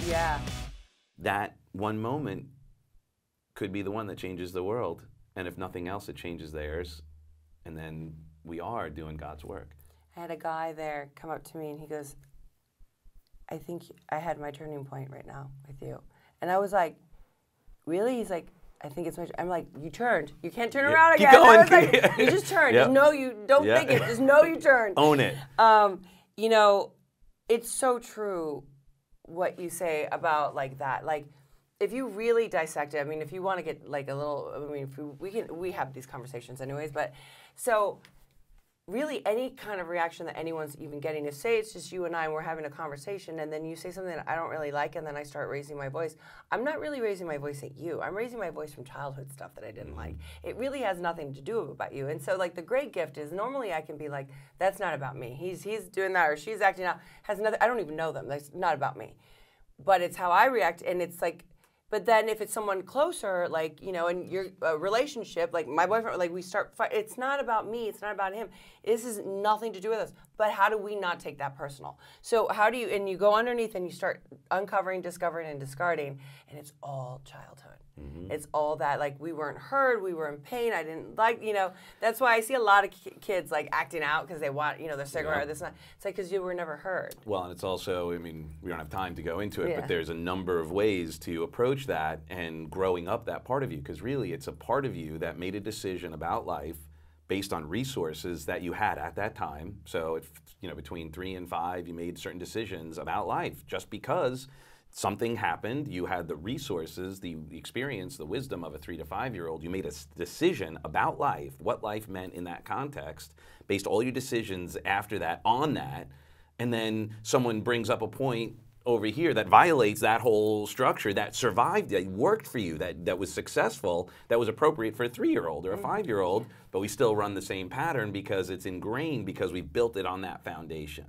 Yeah. That one moment could be the one that changes the world. And if nothing else, it changes theirs. And then we are doing God's work. I had a guy there come up to me and he goes, I think I had my turning point right now with you. And I was like, really? He's like, I think it's my I'm like, you turned. You can't turn around again. Keep going. I was like, you just turned. Yep. Just know you don't think it. Just know you turned. Own it. You know, it's so true what you say about like that. Like, if you really dissect it, I mean, if you want to get like a little, I mean, if we have these conversations anyways, but so really any kind of reaction that anyone's even getting, if say it's just you and I and we're having a conversation and then you say something that I don't really like and then I start raising my voice, I'm not really raising my voice at you. I'm raising my voice from childhood stuff that I didn't like. It really has nothing to do about you. And so like the great gift is normally I can be like, that's not about me. He's doing that or she's acting out. Has nothing, I don't even know them. That's not about me. But it's how I react and it's like, but then if it's someone closer, like, you know, in your relationship, like my boyfriend, like we start, it's not about me, it's not about him. This has nothing to do with us. But how do we not take that personal? So how do you, and you go underneath and you start uncovering, discovering, and discarding, and it's all childhood. Mm-hmm. It's all that, like, we weren't heard, we were in pain, I didn't like, you know, that's why I see a lot of kids, like, acting out because they want, you know, their cigarette or this and that. It's like, because you were never heard. Well, and it's also, I mean, we don't have time to go into it, but there's a number of ways to approach that and growing up that part of you, because really it's a part of you that made a decision about life based on resources that you had at that time. So, if, you know, between 3 and 5, you made certain decisions about life just because something happened, you had the resources, the experience, the wisdom of a 3 to 5-year-old. You made a decision about life, what life meant in that context, based all your decisions after that on that, and then someone brings up a point over here that violates that whole structure that survived, that worked for you, that was successful, that was appropriate for a 3-year-old or a 5-year-old, but we still run the same pattern because it's ingrained because we built it on that foundation.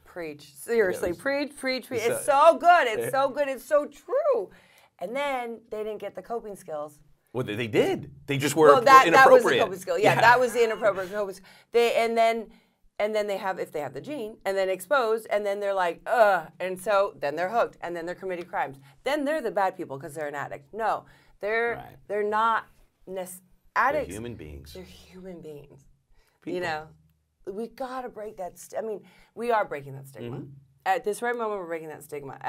Preach. Seriously, preach. It's so good. It's so good. It's so true. And then they didn't get the coping skills. Well, they did. They just were inappropriate. That was the coping skill. Yeah, that was the inappropriate coping skill. And then they have, if they have the gene, and then exposed, and then they're like, ugh. And so then they're hooked, and then they're committing crimes. Then they're the bad people because they're an addict. No, they're not addicts. They're human beings. They're human beings. People. You know? We gotta break that. I mean, we are breaking that stigma. At this right moment, we're breaking that stigma.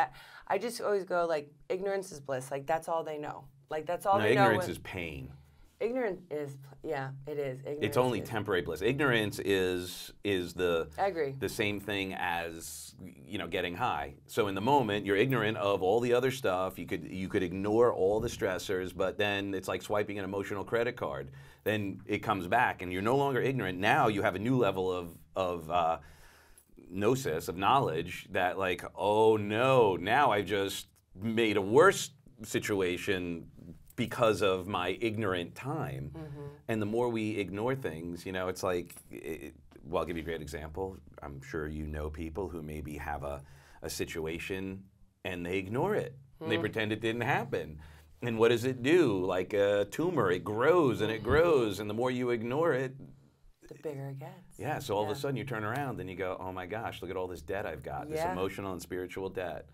I just always go like, ignorance is bliss. Like that's all they know. Like that's all they know. Ignorance is pain. Ignorance is, yeah, it is. Ignorance it's only temporary bliss. Ignorance is the I agree. The same thing as, you know, getting high. So in the moment, you're ignorant of all the other stuff. You could ignore all the stressors, but then it's like swiping an emotional credit card. Then it comes back, and you're no longer ignorant. Now you have a new level of gnosis, of knowledge that, like, oh no, now I've just made a worse situation because of my ignorant time. And the more we ignore things, you know, it's like, well, I'll give you a great example. I'm sure you know people who maybe have a situation and they ignore it. And they pretend it didn't happen. And what does it do? Like a tumor, it grows and it grows, and the more you ignore it, the bigger it gets. Yeah, so all of a sudden you turn around and you go, oh my gosh, look at all this debt I've got, this emotional and spiritual debt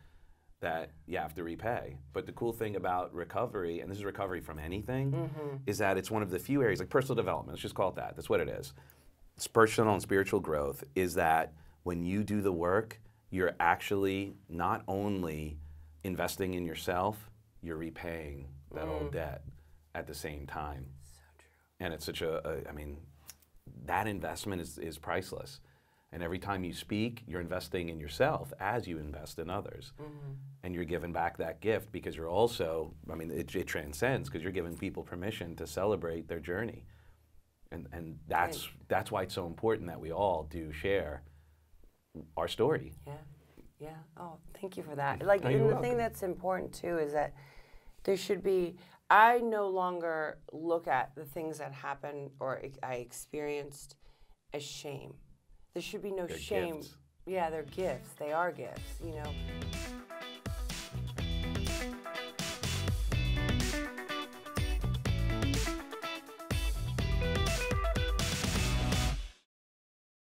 that you have to repay. But the cool thing about recovery, and this is recovery from anything, is that it's one of the few areas, like personal development, let's just call it that, that's what it is. It's personal and spiritual growth is that when you do the work, you're actually not only investing in yourself, you're repaying that old debt at the same time. So true. And it's such I mean, that investment is priceless. And every time you speak, you're investing in yourself as you invest in others. And you're giving back that gift because you're also, I mean, it transcends because you're giving people permission to celebrate their journey. And that's why it's so important that we all do share our story. Yeah. Oh, thank you for that. Like, and the thing that's important too is that there should be, I no longer look at the things that happen or I experienced as shame. There should be no shame. Gifts. Yeah, they're gifts. They are gifts, you know.